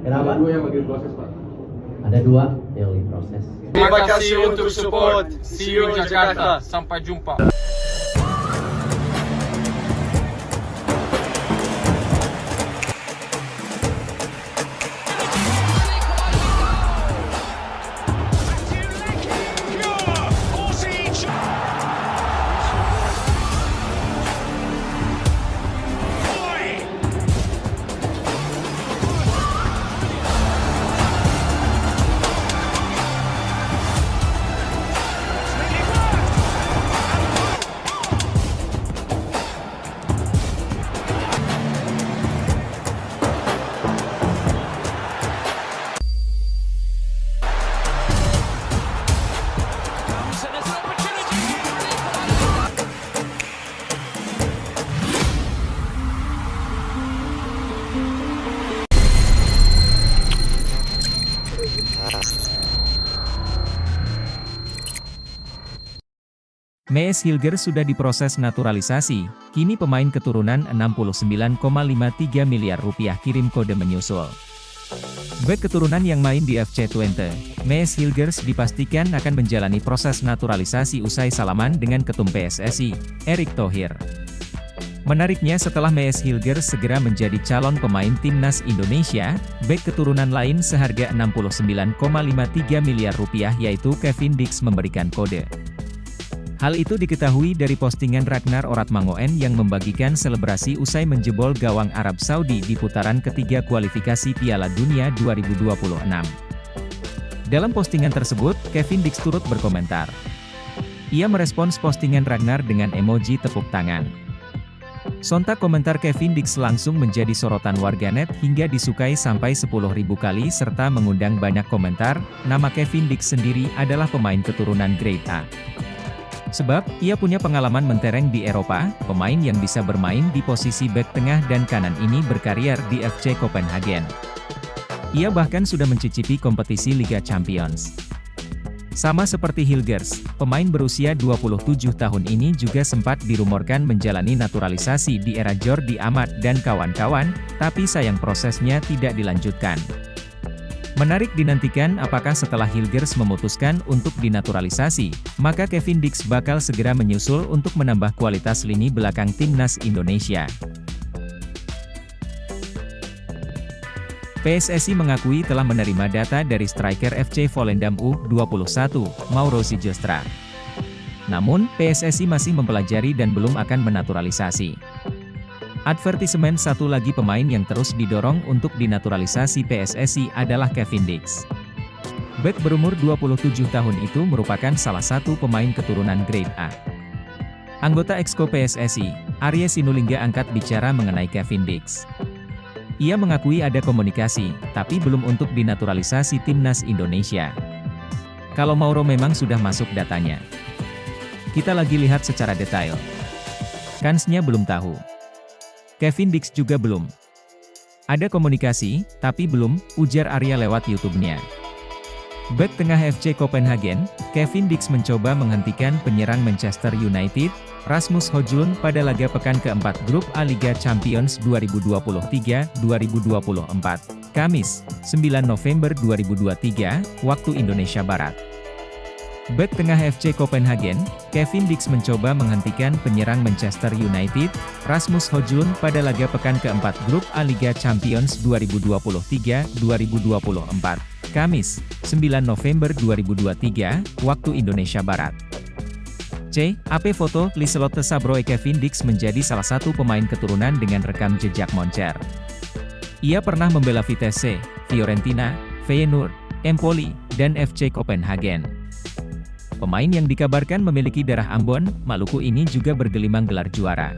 Kenapa? Ada dua yang lagi proses, Pak. Ada dua yang diproses. Terima kasih untuk support. See you Jakarta. Sampai jumpa. Mees Hilger sudah diproses naturalisasi, kini pemain keturunan 69,53 miliar rupiah kirim kode menyusul. Bek keturunan yang main di FC Twente, Mees Hilgers dipastikan akan menjalani proses naturalisasi usai salaman dengan Ketum PSSI, Erick Thohir. Menariknya setelah Mees Hilgers segera menjadi calon pemain timnas Indonesia, bek keturunan lain seharga 69,53 miliar rupiah yaitu Kevin Dix memberikan kode. Hal itu diketahui dari postingan Ragnar Oratmangoen yang membagikan selebrasi usai menjebol gawang Arab Saudi di putaran ketiga kualifikasi Piala Dunia 2026. Dalam postingan tersebut, Kevin Dix turut berkomentar. Ia merespons postingan Ragnar dengan emoji tepuk tangan. Sontak komentar Kevin Dix langsung menjadi sorotan warganet hingga disukai sampai 10.000 kali serta mengundang banyak komentar. Nama Kevin Dix sendiri adalah pemain keturunan Grade A. Sebab, ia punya pengalaman mentereng di Eropa, pemain yang bisa bermain di posisi bek tengah dan kanan ini berkarier di FC Copenhagen. Ia bahkan sudah mencicipi kompetisi Liga Champions. Sama seperti Hilgers, pemain berusia 27 tahun ini juga sempat dirumorkan menjalani naturalisasi di era Jordi Amat dan kawan-kawan, tapi sayang prosesnya tidak dilanjutkan. Menarik dinantikan apakah setelah Hilgers memutuskan untuk dinaturalisasi, maka Kevin Dix bakal segera menyusul untuk menambah kualitas lini belakang timnas Indonesia. PSSI mengakui telah menerima data dari striker FC Volendam U21, Mauro Sijostra. Namun, PSSI masih mempelajari dan belum akan menaturalisasi. Advertisement satu lagi pemain yang terus didorong untuk dinaturalisasi PSSI adalah Kevin Dix. Bek berumur 27 tahun itu merupakan salah satu pemain keturunan Grade A. Anggota Exco PSSI, Arya Sinulinga angkat bicara mengenai Kevin Dix. Ia mengakui ada komunikasi, tapi belum untuk dinaturalisasi timnas Indonesia. Kalau Mauro memang sudah masuk datanya. Kita lagi lihat secara detail. Kansnya belum tahu. Kevin Dix juga belum. Ada komunikasi, tapi belum, ujar Arya lewat YouTube-nya. Bek tengah FC Copenhagen, Kevin Dix mencoba menghentikan penyerang Manchester United, Rasmus Højlund pada laga pekan keempat grup A Liga Champions 2023-2024, Kamis, 9 November 2023, waktu Indonesia Barat. Bek tengah FC Copenhagen, Kevin Dix mencoba menghentikan penyerang Manchester United, Rasmus Højlund pada laga pekan keempat grup A Liga Champions 2023-2024, Kamis, 9 November 2023, waktu Indonesia Barat. AP foto, Liselotte Sabroe. Kevin Dix menjadi salah satu pemain keturunan dengan rekam jejak moncer. Ia pernah membela Vitesse, Fiorentina, Feyenoord, Empoli, dan FC Copenhagen. Pemain yang dikabarkan memiliki darah Ambon, Maluku ini juga bergelimang gelar juara.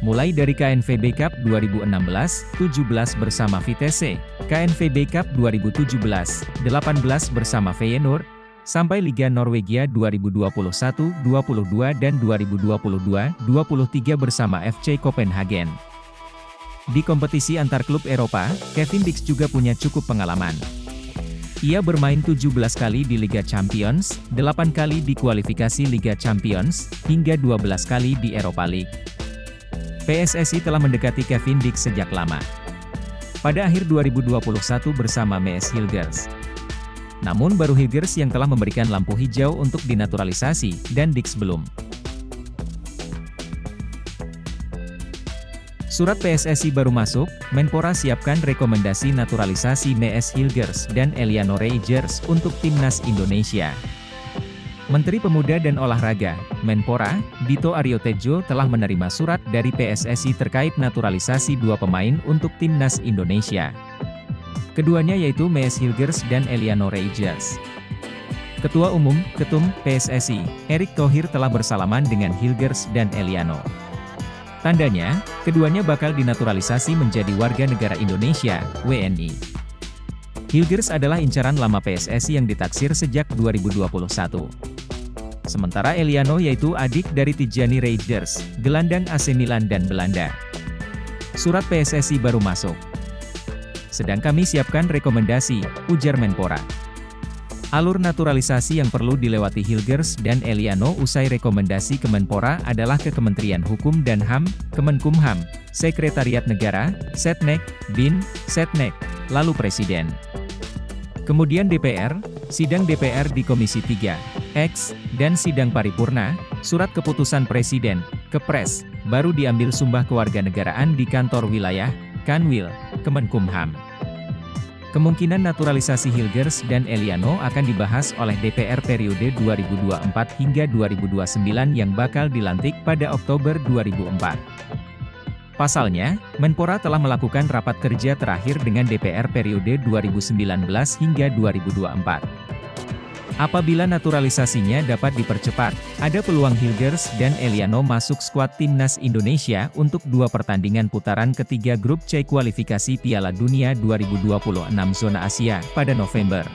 Mulai dari KNVB Cup 2016-17 bersama Vitesse, KNVB Cup 2017-18 bersama Feyenoord, sampai Liga Norwegia 2021-22 dan 2022-23 bersama FC Copenhagen. Di kompetisi antar klub Eropa, Kevin Dix juga punya cukup pengalaman. Ia bermain 17 kali di Liga Champions, 8 kali di kualifikasi Liga Champions, hingga 12 kali di Europa League. PSSI telah mendekati Kevin Dix sejak lama. pada akhir 2021 bersama MES Hilgers. Namun baru Hilgers yang telah memberikan lampu hijau untuk dinaturalisasi, dan Dix belum. Surat PSSI baru masuk, Menpora siapkan rekomendasi naturalisasi MES Hilgers dan Eliano Reijers untuk Timnas Indonesia. Menteri Pemuda dan Olahraga, Menpora, Dito Aryo Tejo telah menerima surat dari PSSI terkait naturalisasi dua pemain untuk Timnas Indonesia. Keduanya yaitu MES Hilgers dan Eliano Reijers. Ketua Umum, Ketum, PSSI, Erick Thohir telah bersalaman dengan Hilgers dan Eliano. Tandanya, keduanya bakal dinaturalisasi menjadi warga negara Indonesia, WNI. Hilgers adalah incaran lama PSSI yang ditaksir sejak 2021. Sementara Eliano yaitu adik dari Tijani Reijers, gelandang AC Milan dan Belanda. Surat PSSI baru masuk. Sedang kami siapkan rekomendasi, ujar Menpora. Alur naturalisasi yang perlu dilewati Hilgers dan Eliano usai rekomendasi Kemenpora adalah ke Kementerian Hukum dan HAM, Kemenkumham, Sekretariat Negara, Setnek, BIN, Setnek, lalu Presiden. Kemudian DPR, sidang DPR di Komisi 3, X, dan sidang paripurna, surat keputusan Presiden, Kepres, baru diambil sumpah kewarganegaraan di kantor wilayah, Kanwil, Kemenkumham. Kemungkinan naturalisasi Hilgers dan Eliano akan dibahas oleh DPR periode 2024 hingga 2029 yang bakal dilantik pada Oktober 2004. Pasalnya, Menpora telah melakukan rapat kerja terakhir dengan DPR periode 2019 hingga 2024. Apabila naturalisasinya dapat dipercepat, ada peluang Hilgers dan Eliano masuk skuad Timnas Indonesia untuk dua pertandingan putaran ketiga grup C kualifikasi Piala Dunia 2026 zona Asia pada November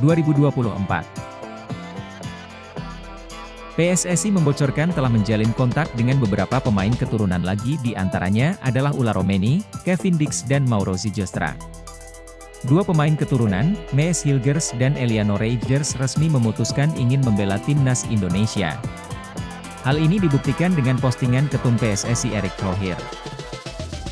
2024. PSSI membocorkan telah menjalin kontak dengan beberapa pemain keturunan lagi, di antaranya adalah Ula Romeni, Kevin Dix dan Mauro Zigestra. Dua pemain keturunan, MES Hilgers dan Eliano Reijers resmi memutuskan ingin membela Timnas Indonesia. Hal ini dibuktikan dengan postingan Ketum PSSI Erick Thohir.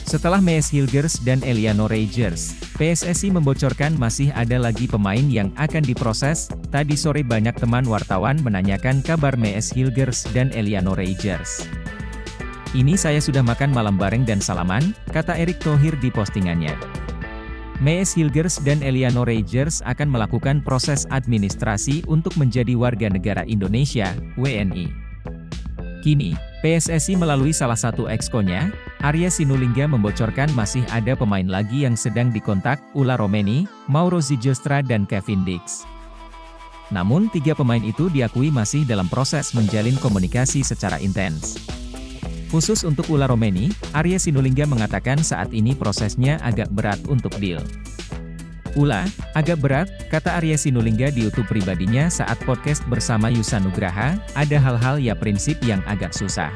Setelah MES Hilgers dan Eliano Reijers, PSSI membocorkan masih ada lagi pemain yang akan diproses. Tadi sore banyak teman wartawan menanyakan kabar MES Hilgers dan Eliano Reijers. Ini saya sudah makan malam bareng dan salaman, kata Erick Thohir di postingannya. MES Hilgers dan Eliano Reijers akan melakukan proses administrasi untuk menjadi warga negara Indonesia, WNI. Kini, PSSI melalui salah satu exco-nya, Arya Sinulinga membocorkan masih ada pemain lagi yang sedang dikontak, Ula Romeni, Mauro Zigestra dan Kevin Dix. Namun tiga pemain itu diakui masih dalam proses menjalin komunikasi secara intens. Khusus untuk Ula Romeni, Arya Sinulinga mengatakan saat ini prosesnya agak berat untuk deal. Ula, agak berat, kata Arya Sinulinga di YouTube pribadinya saat podcast bersama Yusa Nugraha, ada hal-hal ya prinsip yang agak susah.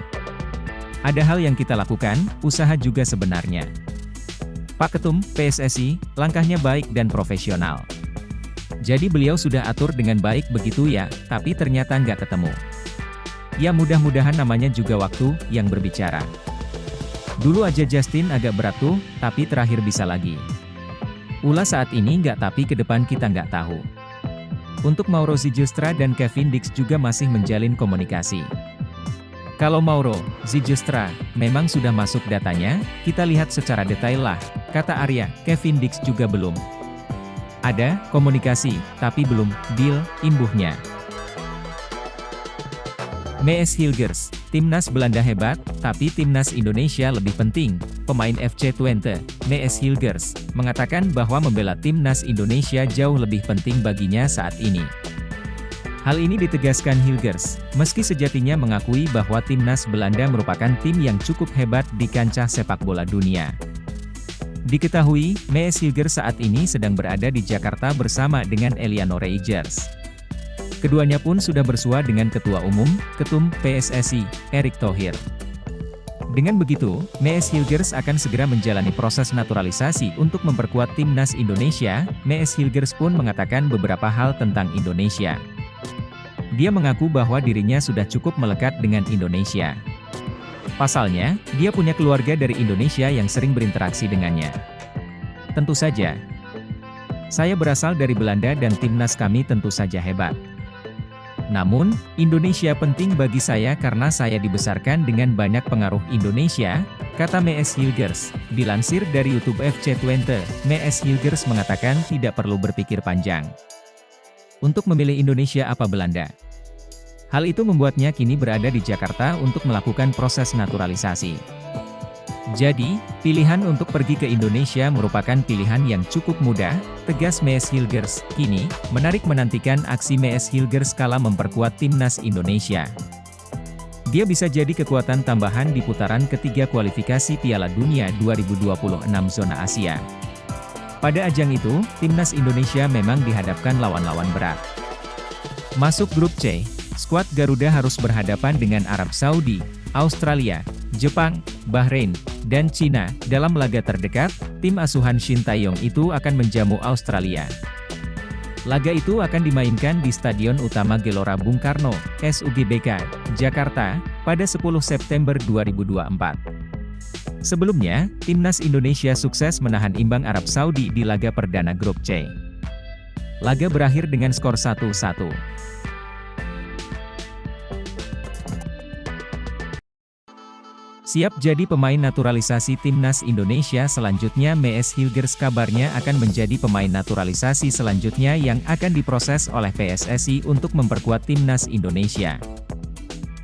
Ada hal yang kita lakukan, usaha juga sebenarnya. Pak Ketum, PSSI, langkahnya baik dan profesional. Jadi beliau sudah atur dengan baik begitu ya, tapi ternyata nggak ketemu. Ya mudah-mudahan namanya juga waktu yang berbicara. Dulu aja Justin agak berat tuh, tapi terakhir bisa lagi. Ula saat ini nggak, tapi ke depan kita nggak tahu. Untuk Mauro Zigestra dan Kevin Dix juga masih menjalin komunikasi. Kalau Mauro Zigestra memang sudah masuk datanya, kita lihat secara detail lah, kata Arya. Kevin Dix juga belum. Ada komunikasi, tapi belum deal, imbuhnya. MES Hilgers, Timnas Belanda hebat, tapi Timnas Indonesia lebih penting. Pemain FC Twente, MES Hilgers, mengatakan bahwa membela Timnas Indonesia jauh lebih penting baginya saat ini. Hal ini ditegaskan Hilgers, meski sejatinya mengakui bahwa Timnas Belanda merupakan tim yang cukup hebat di kancah sepak bola dunia. Diketahui, MES Hilgers saat ini sedang berada di Jakarta bersama dengan Eliano Reijers. Keduanya pun sudah bersua dengan Ketua Umum, Ketum PSSI, Erick Thohir. Dengan begitu, MES Hilgers akan segera menjalani proses naturalisasi untuk memperkuat Timnas Indonesia. MES Hilgers pun mengatakan beberapa hal tentang Indonesia. Dia mengaku bahwa dirinya sudah cukup melekat dengan Indonesia. Pasalnya, dia punya keluarga dari Indonesia yang sering berinteraksi dengannya. Tentu saja. Saya berasal dari Belanda dan timnas kami tentu saja hebat. Namun, Indonesia penting bagi saya karena saya dibesarkan dengan banyak pengaruh Indonesia, kata Mees Hilgers. Dilansir dari YouTube FC Twente, Mees Hilgers mengatakan tidak perlu berpikir panjang untuk memilih Indonesia apa Belanda. Hal itu membuatnya kini berada di Jakarta untuk melakukan proses naturalisasi. Jadi, pilihan untuk pergi ke Indonesia merupakan pilihan yang cukup mudah, tegas Mees Hilgers. Kini, menarik menantikan aksi Mees Hilgers kala memperkuat timnas Indonesia. Dia bisa jadi kekuatan tambahan di putaran ketiga kualifikasi Piala Dunia 2026 zona Asia. Pada ajang itu, timnas Indonesia memang dihadapkan lawan-lawan berat. Masuk grup C, skuad Garuda harus berhadapan dengan Arab Saudi, Australia, Jepang, Bahrain, dan Cina. Dalam laga terdekat, tim asuhan Shin Tae-yong itu akan menjamu Australia. Laga itu akan dimainkan di Stadion Utama Gelora Bung Karno, SUGBK, Jakarta, pada 10 September 2024. Sebelumnya, timnas Indonesia sukses menahan imbang Arab Saudi di laga perdana grup C. Laga berakhir dengan skor 1-1. Siap jadi pemain naturalisasi timnas Indonesia selanjutnya. Mees Hilgers kabarnya akan menjadi pemain naturalisasi selanjutnya yang akan diproses oleh PSSI untuk memperkuat timnas Indonesia.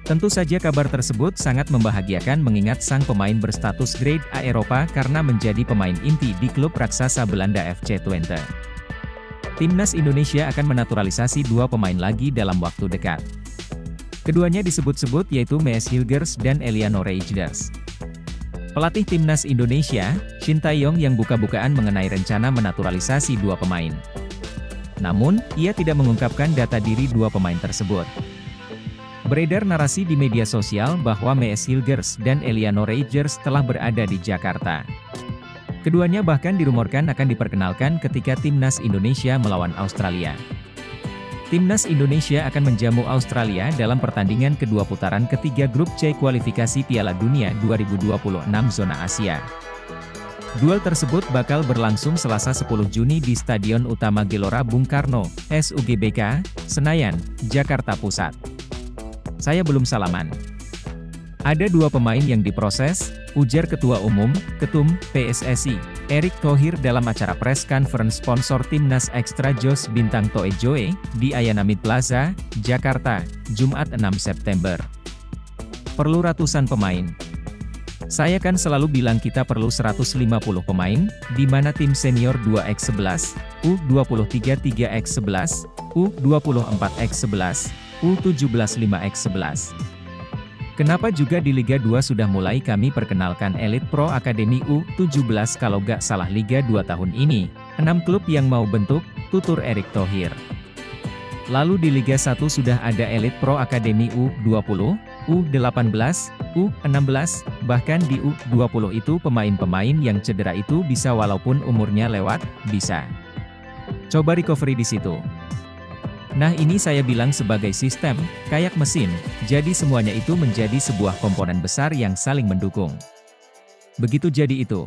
Tentu saja kabar tersebut sangat membahagiakan mengingat sang pemain berstatus grade A Eropa karena menjadi pemain inti di klub raksasa Belanda FC Twente. Timnas Indonesia akan menaturalisasi 2 pemain lagi dalam waktu dekat. Keduanya disebut-sebut yaitu Mees Hilgers dan Eliano Reijers. Pelatih timnas Indonesia, Shin Tae-yong yang buka-bukaan mengenai rencana menaturalisasi 2 pemain. Namun, ia tidak mengungkapkan data diri 2 pemain tersebut. Beredar narasi di media sosial bahwa Mees Hilgers dan Eliano Reijers telah berada di Jakarta. Keduanya bahkan dirumorkan akan diperkenalkan ketika timnas Indonesia melawan Australia. Timnas Indonesia akan menjamu Australia dalam pertandingan kedua putaran ketiga grup C kualifikasi Piala Dunia 2026 zona Asia. Duel tersebut bakal berlangsung Selasa 10 Juni di Stadion Utama Gelora Bung Karno, SUGBK, Senayan, Jakarta Pusat. Saya belum salaman. Ada 2 pemain yang diproses, ujar Ketua Umum, Ketum, PSSI, Erick Thohir dalam acara press conference sponsor Timnas Extra Joss Bintang Toe Joe, di Ayanamid Plaza, Jakarta, Jumat 6 September. Perlu ratusan pemain. Saya kan selalu bilang kita perlu 150 pemain, di mana tim senior 2x11, U23 3x11, U24 x11, U17 5x11. Kenapa juga di Liga 2 sudah mulai kami perkenalkan Elite Pro Academy U17 kalau gak salah Liga 2 tahun ini, 6 klub yang mau bentuk, tutur Erick Thohir. Lalu di Liga 1 sudah ada Elite Pro Academy U20, U18, U16, bahkan di U20 itu pemain-pemain yang cedera itu bisa walaupun umurnya lewat, bisa. Coba recovery di situ. Nah ini saya bilang sebagai sistem, kayak mesin, jadi semuanya itu menjadi sebuah komponen besar yang saling mendukung. Begitu jadi itu.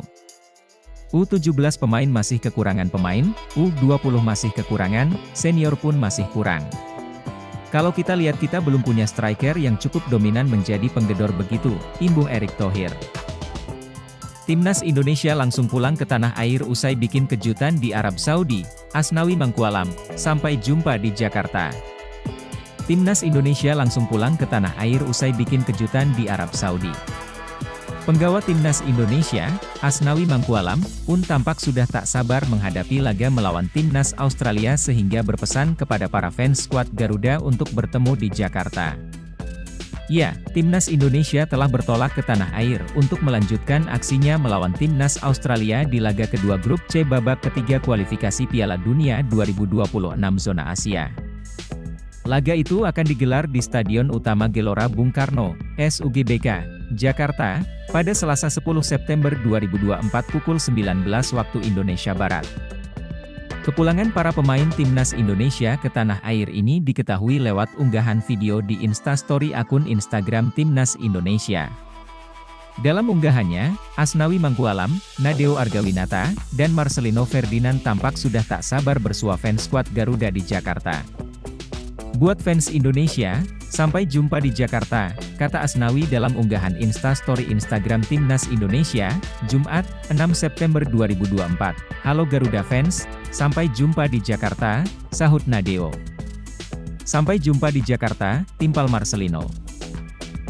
U17 pemain masih kekurangan pemain, U20 masih kekurangan, senior pun masih kurang. Kalau kita lihat kita belum punya striker yang cukup dominan menjadi penggedor begitu, imbung Erick Thohir. Timnas Indonesia langsung pulang ke tanah air usai bikin kejutan di Arab Saudi, Asnawi Mangkualam, sampai jumpa di Jakarta. Timnas Indonesia langsung pulang ke tanah air usai bikin kejutan di Arab Saudi. Penggawa Timnas Indonesia, Asnawi Mangkualam, pun tampak sudah tak sabar menghadapi laga melawan Timnas Australia sehingga berpesan kepada para fans skuad Garuda untuk bertemu di Jakarta. Ya, Timnas Indonesia telah bertolak ke tanah air untuk melanjutkan aksinya melawan Timnas Australia di laga kedua grup C babak ketiga kualifikasi Piala Dunia 2026 zona Asia. Laga itu akan digelar di Stadion Utama Gelora Bung Karno, SUGBK, Jakarta, pada Selasa 10 September 2024 pukul 19 waktu Indonesia Barat. Kepulangan para pemain Timnas Indonesia ke tanah air ini diketahui lewat unggahan video di Instastory akun Instagram Timnas Indonesia. Dalam unggahannya, Asnawi Mangkualam, Nadeo Argawinata, dan Marcelino Ferdinand tampak sudah tak sabar bersua fans skuad Garuda di Jakarta. Buat fans Indonesia, sampai jumpa di Jakarta, kata Asnawi dalam unggahan Instastory Instagram Timnas Indonesia, Jumat, 6 September 2024. Halo Garuda fans, sampai jumpa di Jakarta, sahut Nadeo. Sampai jumpa di Jakarta, timpal Marcelino.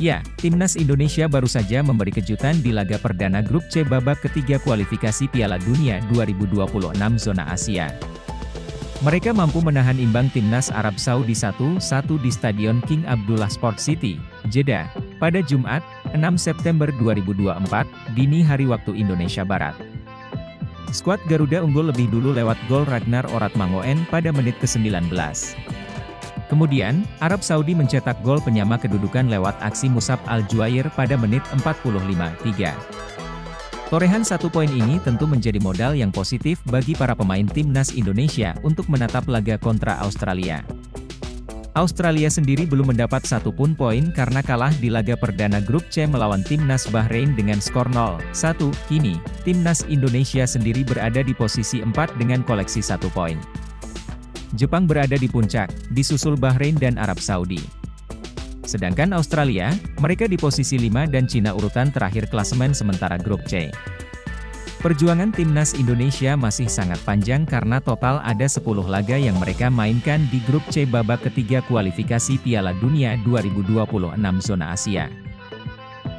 Ya, Timnas Indonesia baru saja memberi kejutan di laga perdana grup C babak ketiga kualifikasi Piala Dunia 2026 zona Asia. Mereka mampu menahan imbang Timnas Arab Saudi 1-1 di Stadion King Abdullah Sport City, Jeddah, pada Jumat, 6 September 2024, dini hari waktu Indonesia Barat. Skuad Garuda unggul lebih dulu lewat gol Ragnar Oratmangoen pada menit ke-19. Kemudian, Arab Saudi mencetak gol penyama kedudukan lewat aksi Musab Al-Juair pada menit 45.3. Torehan 1 poin ini tentu menjadi modal yang positif bagi para pemain Timnas Indonesia untuk menatap laga kontra Australia. Australia sendiri belum mendapat 1 pun poin karena kalah di laga perdana grup C melawan Timnas Bahrain dengan skor 0-1. Kini, Timnas Indonesia sendiri berada di posisi 4 dengan koleksi 1 poin. Jepang berada di puncak, disusul Bahrain dan Arab Saudi. Sedangkan Australia, mereka di posisi 5 dan Cina urutan terakhir klasemen sementara grup C. Perjuangan Timnas Indonesia masih sangat panjang karena total ada 10 laga yang mereka mainkan di grup C babak ketiga kualifikasi Piala Dunia 2026 zona Asia.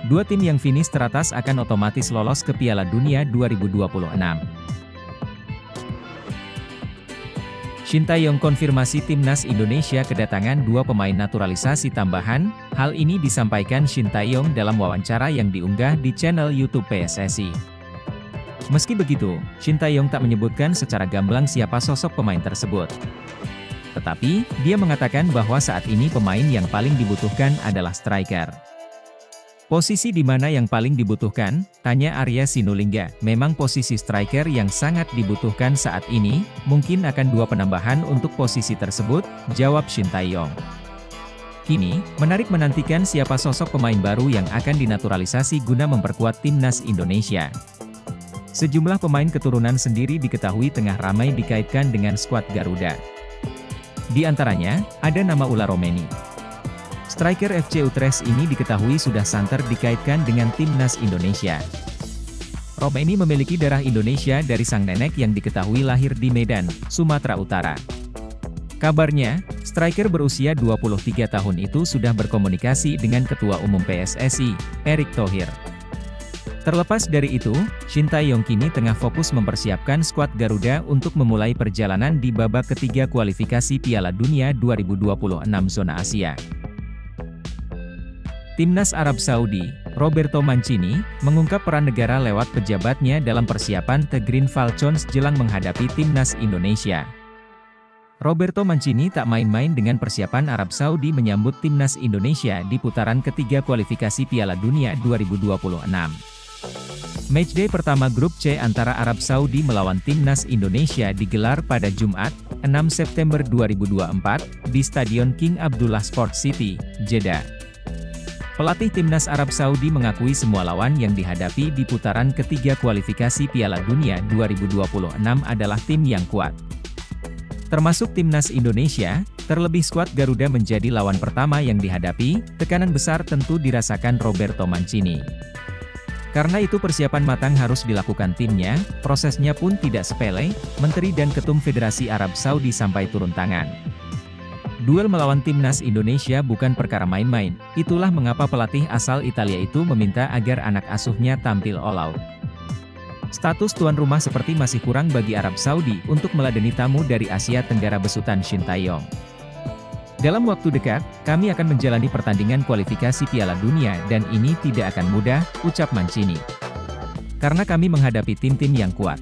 2 tim yang finish teratas akan otomatis lolos ke Piala Dunia 2026. Shin Tae-yong konfirmasi Timnas Indonesia kedatangan 2 pemain naturalisasi tambahan. Hal ini disampaikan Shin Tae-yong dalam wawancara yang diunggah di channel YouTube PSSI. Meski begitu, Shin Tae-yong tak menyebutkan secara gamblang siapa sosok pemain tersebut. Tetapi, dia mengatakan bahwa saat ini pemain yang paling dibutuhkan adalah striker. Posisi di mana yang paling dibutuhkan? Tanya Arya Sinulinga. Memang posisi striker yang sangat dibutuhkan saat ini, mungkin akan 2 penambahan untuk posisi tersebut, jawab Shin Tae-yong. Kini, menarik menantikan siapa sosok pemain baru yang akan dinaturalisasi guna memperkuat Timnas Indonesia. Sejumlah pemain keturunan sendiri diketahui tengah ramai dikaitkan dengan skuad Garuda. Di antaranya, ada nama Ula Romeni. Striker FC Utrecht ini diketahui sudah santer dikaitkan dengan Timnas Indonesia. Romeni memiliki darah Indonesia dari sang nenek yang diketahui lahir di Medan, Sumatera Utara. Kabarnya, striker berusia 23 tahun itu sudah berkomunikasi dengan Ketua Umum PSSI, Erick Thohir. Terlepas dari itu, Shin Tae-yong kini tengah fokus mempersiapkan skuad Garuda untuk memulai perjalanan di babak ketiga kualifikasi Piala Dunia 2026 zona Asia. Timnas Arab Saudi, Roberto Mancini, mengungkap peran negara lewat pejabatnya dalam persiapan The Green Falcons jelang menghadapi Timnas Indonesia. Roberto Mancini tak main-main dengan persiapan Arab Saudi menyambut Timnas Indonesia di putaran ketiga kualifikasi Piala Dunia 2026. Matchday pertama grup C antara Arab Saudi melawan Timnas Indonesia digelar pada Jumat, 6 September 2024, di Stadion King Abdullah Sport City, Jeddah. Pelatih Timnas Arab Saudi mengakui semua lawan yang dihadapi di putaran ketiga kualifikasi Piala Dunia 2026 adalah tim yang kuat. Termasuk Timnas Indonesia, terlebih skuad Garuda menjadi lawan pertama yang dihadapi, tekanan besar tentu dirasakan Roberto Mancini. Karena itu persiapan matang harus dilakukan timnya, prosesnya pun tidak sepele, Menteri dan Ketum Federasi Arab Saudi sampai turun tangan. Duel melawan Timnas Indonesia bukan perkara main-main, itulah mengapa pelatih asal Italia itu meminta agar anak asuhnya tampil all out. Status tuan rumah seperti masih kurang bagi Arab Saudi untuk meladeni tamu dari Asia Tenggara besutan Shin Tae-yong. Dalam waktu dekat, kami akan menjalani pertandingan kualifikasi Piala Dunia dan ini tidak akan mudah, ucap Mancini. Karena kami menghadapi tim-tim yang kuat.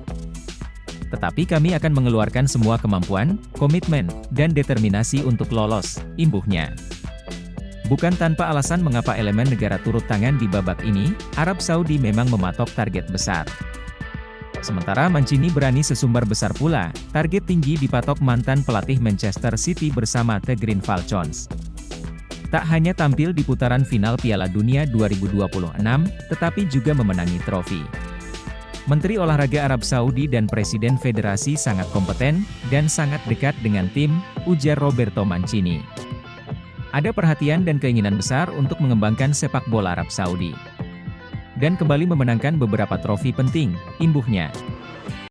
Tetapi kami akan mengeluarkan semua kemampuan, komitmen, dan determinasi untuk lolos, imbuhnya. Bukan tanpa alasan mengapa elemen negara turut tangan di babak ini, Arab Saudi memang mematok target besar. Sementara Mancini berani sesumbar besar pula, target tinggi dipatok mantan pelatih Manchester City bersama The Green Falcons. Tak hanya tampil di putaran final Piala Dunia 2026, tetapi juga memenangi trofi. Menteri Olahraga Arab Saudi dan Presiden Federasi sangat kompeten, dan sangat dekat dengan tim, ujar Roberto Mancini. Ada perhatian dan keinginan besar untuk mengembangkan sepak bola Arab Saudi. Dan kembali memenangkan beberapa trofi penting, imbuhnya.